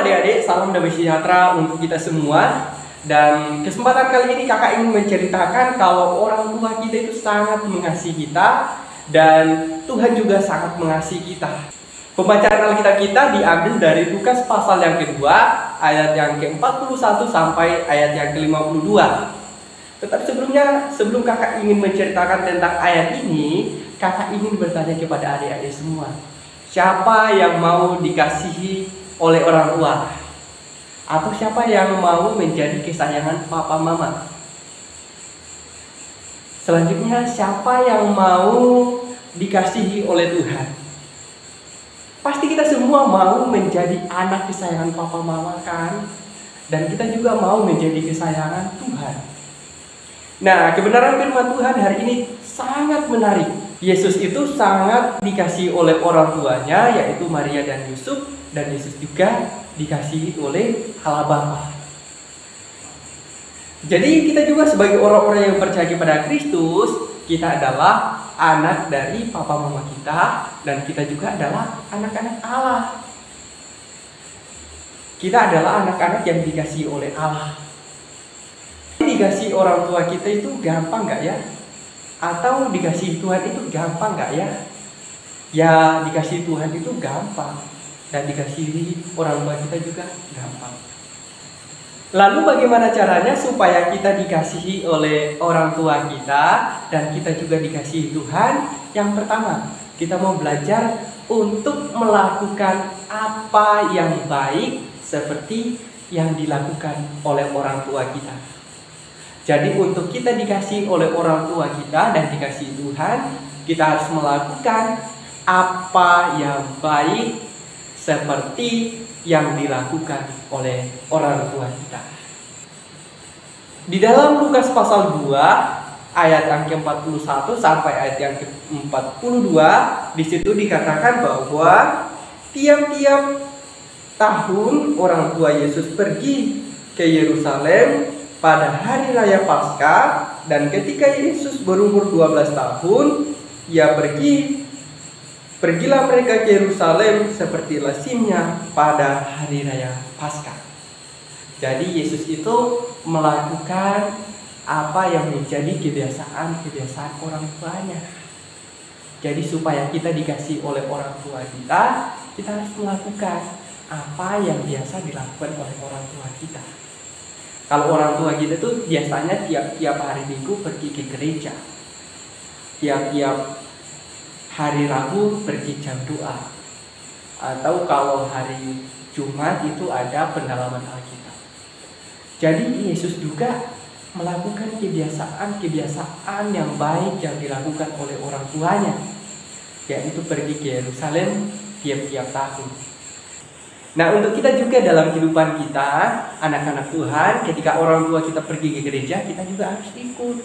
adik-adik, salam damai sejahtera untuk kita semua. Dan kesempatan kali ini kakak ingin menceritakan kalau orang tua kita itu sangat mengasihi kita dan Tuhan juga sangat mengasihi kita. Pembacaan Alkitab kita diambil dari Lukas pasal yang kedua, ayat yang ke-41 sampai ayat yang ke-52. Tetapi sebelum kakak ingin menceritakan tentang ayat ini, kakak ingin bertanya kepada adik-adik semua. Siapa yang mau dikasihi oleh orang tua? Atau siapa yang mau menjadi kesayangan papa mama? Selanjutnya, siapa yang mau dikasihi oleh Tuhan? Pasti kita semua mau menjadi anak kesayangan papa mama kan? Dan kita juga mau menjadi kesayangan Tuhan. Nah, kebenaran firman Tuhan hari ini sangat menarik. Yesus itu sangat dikasihi oleh orang tuanya, yaitu Maria dan Yusuf, dan Yesus juga dikasihi oleh Allah Bapa. Jadi kita juga sebagai orang-orang yang percaya kepada Kristus, kita adalah anak dari papa mama kita, dan kita juga adalah anak-anak Allah. Kita adalah anak-anak yang dikasihi oleh Allah. Dikasihi orang tua kita itu gampang gak ya? Atau dikasihi Tuhan itu gampang gak ya? Ya, dikasihi Tuhan itu gampang. Dan dikasihi orang tua kita juga gampang. Lalu bagaimana caranya supaya kita dikasihi oleh orang tua kita dan kita juga dikasihi Tuhan? Yang pertama, kita mau belajar untuk melakukan apa yang baik seperti yang dilakukan oleh orang tua kita. Jadi untuk kita dikasihi oleh orang tua kita dan dikasihi Tuhan, kita harus melakukan apa yang baik seperti yang dilakukan oleh orang tua kita. Di dalam Lukas pasal 2 ayat yang ke-41 sampai ayat yang ke-42, di situ dikatakan bahwa tiap-tiap tahun orang tua Yesus pergi ke Yerusalem pada hari raya Paskah, dan ketika Yesus berumur 12 tahun, pergilah mereka ke Yerusalem seperti lazimnya pada hari raya Paskah. Jadi Yesus itu melakukan apa yang menjadi kebiasaan orang tuanya. Jadi supaya kita dikasihi oleh orang tua kita harus melakukan apa yang biasa dilakukan oleh orang tua kita. Kalau orang tua kita tuh biasanya tiap hari Minggu pergi ke gereja, tiap hari Rabu pergi jam doa, atau kalau hari Jumat itu ada pendalaman Alkitab. Jadi Yesus juga melakukan kebiasaan yang baik yang dilakukan oleh orang tuanya, yaitu pergi ke Yerusalem tiap-tiap tahun. Nah, untuk kita juga dalam kehidupan kita, anak-anak Tuhan, ketika orang tua kita pergi ke gereja, kita juga harus ikut.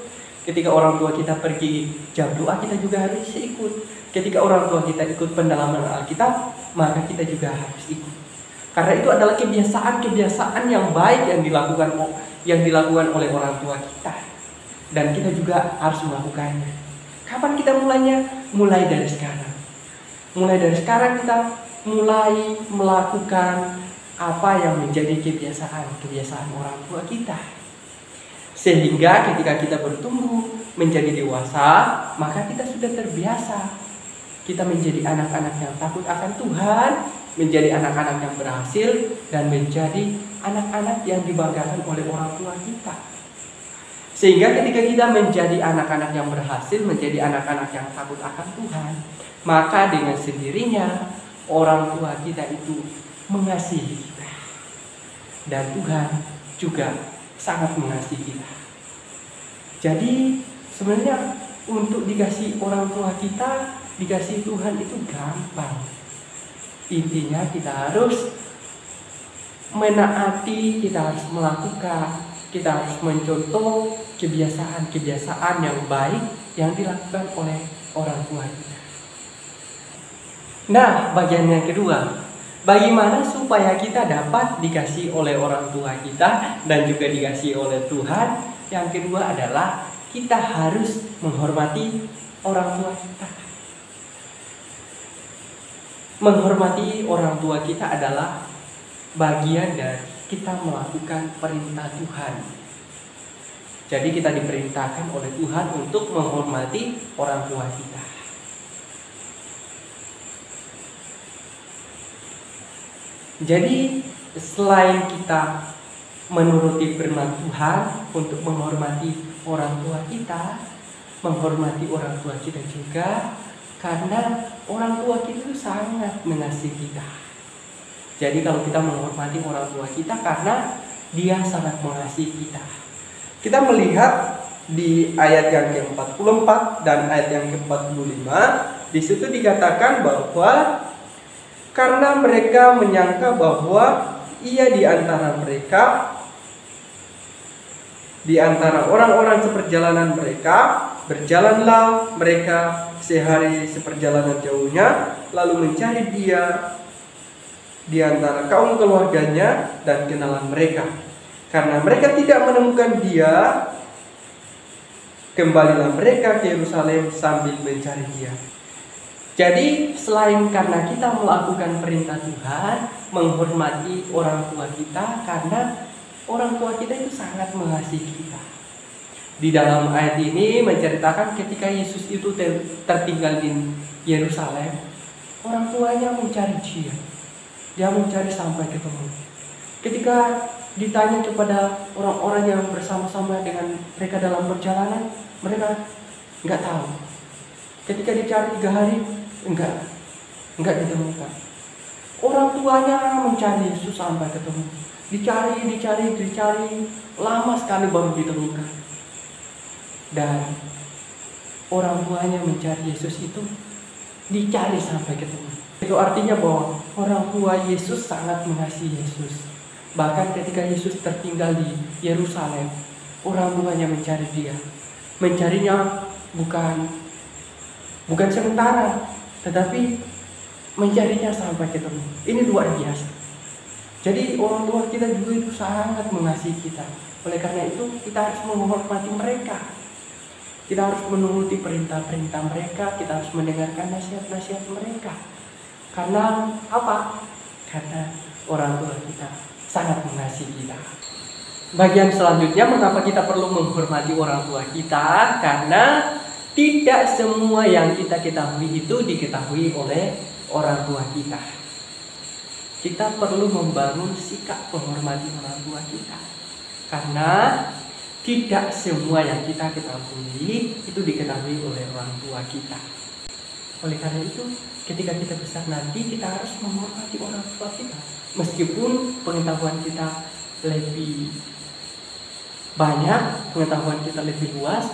Ketika orang tua kita pergi jam doa, kita juga harus ikut. Ketika orang tua kita ikut pendalaman Alkitab, maka kita juga harus ikut. Karena itu adalah kebiasaan yang baik yang dilakukan oleh orang tua kita. Dan kita juga harus melakukannya. Kapan kita mulainya? Mulai dari sekarang. Mulai dari sekarang kita mulai melakukan apa yang menjadi kebiasaan orang tua kita. Sehingga ketika kita bertumbuh menjadi dewasa, maka kita sudah terbiasa. Kita menjadi anak-anak yang takut akan Tuhan, menjadi anak-anak yang berhasil, dan menjadi anak-anak yang dibanggakan oleh orang tua kita. Sehingga ketika kita menjadi anak-anak yang berhasil, menjadi anak-anak yang takut akan Tuhan, maka dengan sendirinya orang tua kita itu mengasihi kita. Dan Tuhan juga sangat mengasihi kita. Jadi sebenarnya untuk dikasihi orang tua kita, dikasihi Tuhan itu gampang. Intinya kita harus menaati, kita harus melakukan, kita harus mencontoh kebiasaan yang baik yang dilakukan oleh orang tua kita. Nah, bagian yang kedua, bagaimana supaya kita dapat dikasihi oleh orang tua kita dan juga dikasihi oleh Tuhan? Yang kedua adalah kita harus menghormati orang tua kita. Menghormati orang tua kita adalah bagian dari kita melakukan perintah Tuhan. Jadi kita diperintahkan oleh Tuhan untuk menghormati orang tua kita. Jadi selain kita menuruti firman Tuhan untuk menghormati orang tua kita, menghormati orang tua kita juga, karena orang tua kita itu sangat mengasihi kita. Jadi kalau kita menghormati orang tua kita karena dia sangat mengasihi kita. Kita melihat di ayat yang ke-44 dan ayat yang ke-45, di situ dikatakan bahwa karena mereka menyangka bahwa ia di antara mereka, di antara orang-orang seperjalanan mereka, berjalanlah mereka sehari seperjalanan jauhnya, lalu mencari dia di antara kaum keluarganya dan kenalan mereka. Karena mereka tidak menemukan dia, kembalilah mereka ke Yerusalem sambil mencari dia. Jadi selain karena kita melakukan perintah Tuhan, menghormati orang tua kita, karena orang tua kita itu sangat mengasihi kita. Di dalam ayat ini menceritakan ketika Yesus itu tertinggal di Yerusalem, orang tuanya mencari dia. Dia mencari sampai ketemu. Ketika ditanya kepada orang-orang yang bersama-sama dengan mereka dalam perjalanan, mereka nggak tahu. Ketika dicari 3 hari, enggak ditemukan. Orang tuanya mencari Yesus sampai ketemu. Dicari, lama sekali baru ditemukan. Dan orang tuanya mencari Yesus itu dicari sampai ketemu. Itu artinya bahwa orang tua Yesus sangat mengasihi Yesus. Bahkan ketika Yesus tertinggal di Yerusalem, orang tuanya mencari dia. Mencarinya bukan sementara, tetapi mencarinya sampai ketemu. Ini luar biasa. Jadi orang tua kita juga itu sangat mengasihi kita. Oleh karena itu kita harus menghormati mereka. Kita harus menuruti perintah-perintah mereka. Kita harus mendengarkan nasihat-nasihat mereka. Karena apa? Karena orang tua kita sangat mengasihi kita. Bagian selanjutnya, mengapa kita perlu menghormati orang tua kita? Karena tidak semua yang kita ketahui itu diketahui oleh orang tua kita. Kita perlu membangun sikap menghormati orang tua kita. Karena tidak semua yang kita ketahui itu diketahui oleh orang tua kita. Oleh karena itu, ketika kita besar nanti, kita harus menghormati orang tua kita. Meskipun pengetahuan kita lebih banyak, pengetahuan kita lebih luas,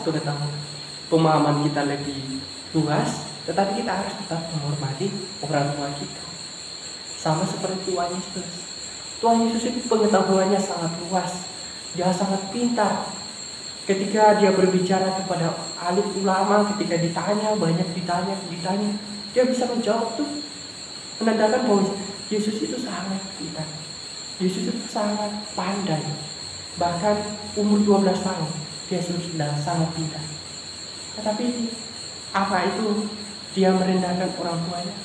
pemahaman kita lebih luas, tetapi kita harus tetap menghormati orang tua kita. Sama seperti Tuhan Yesus. Tuhan Yesus itu pengetahuannya sangat luas. Dia sangat pintar. Ketika dia berbicara kepada alim ulama, ketika banyak ditanya, dia bisa menjawab tuh. Menandakan bahwa Yesus itu sangat pintar. Yesus itu sangat pandai. Bahkan umur 12 tahun dia sudah sangat pintar. Tetapi apa itu dia merendahkan orang tuanya?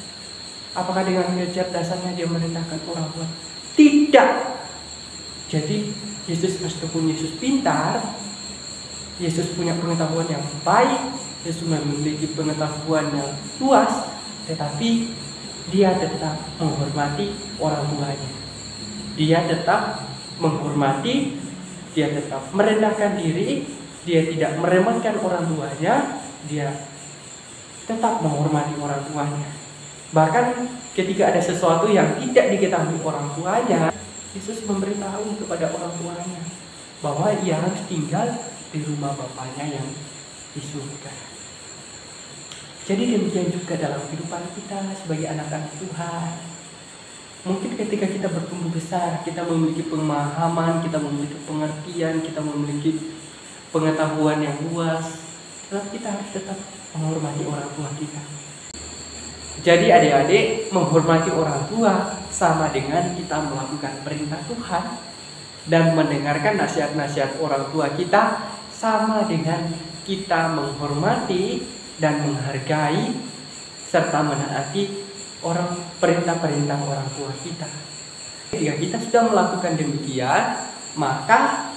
Apakah dengan kecerdasannya dia merendahkan orang tua? Tidak. Jadi Yesus meskipun Yesus pintar, Yesus punya pengetahuan yang baik, Yesus memiliki pengetahuan yang luas, tetapi dia tetap menghormati orang tuanya. Dia tetap menghormati, dia tetap merendahkan diri, dia tidak meremehkan orang tuanya, dia tetap menghormati orang tuanya. Bahkan ketika ada sesuatu yang tidak diketahui orang tuanya, Yesus memberitahu kepada orang tuanya bahwa ia harus tinggal di rumah Bapaknya yang di surga. Jadi demikian juga dalam kehidupan kita sebagai anak-anak Tuhan. Mungkin ketika kita bertumbuh besar, kita memiliki pemahaman, kita memiliki pengertian, kita memiliki pengetahuan yang luas, tetapi kita harus tetap menghormati orang tua kita. Jadi adik-adik, menghormati orang tua sama dengan kita melakukan perintah Tuhan dan mendengarkan nasihat-nasihat orang tua kita, sama dengan kita menghormati dan menghargai serta menaati perintah-perintah orang tua kita. Jika kita sudah melakukan demikian, maka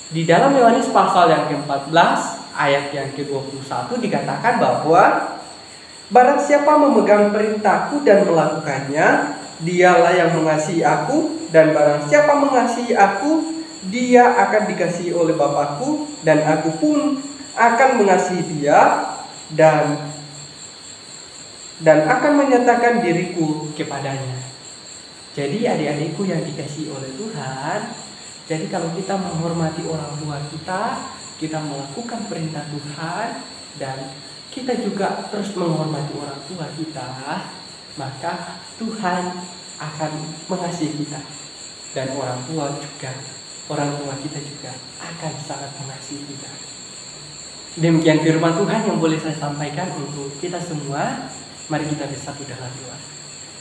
di dalam Yohanes pasal yang ke-14 ayat yang ke-21 dikatakan bahwa barang siapa memegang perintahku dan melakukannya, dialah yang mengasihi aku, dan barang siapa mengasihi aku, dia akan dikasihi oleh Bapakku, dan aku pun akan mengasihi dia dan akan menyatakan diriku kepadanya. Jadi adik-adikku yang dikasihi oleh Tuhan, jadi kalau kita menghormati orang tua kita melakukan perintah Tuhan, dan kita juga terus menghormati orang tua kita, maka Tuhan akan mengasihi kita. Dan orang tua kita juga akan sangat mengasihi kita. Demikian firman Tuhan yang boleh saya sampaikan untuk kita semua. Mari kita bersatu dalam doa.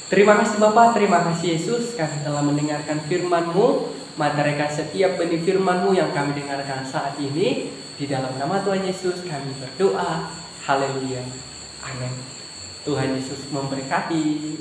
Terima kasih Bapa, terima kasih Yesus, kami telah mendengarkan firman-Mu. Materaikan setiap benih firman-Mu yang kami dengarkan saat ini. Di dalam nama Tuhan Yesus kami berdoa. Haleluya. Amin. Tuhan Yesus memberkati.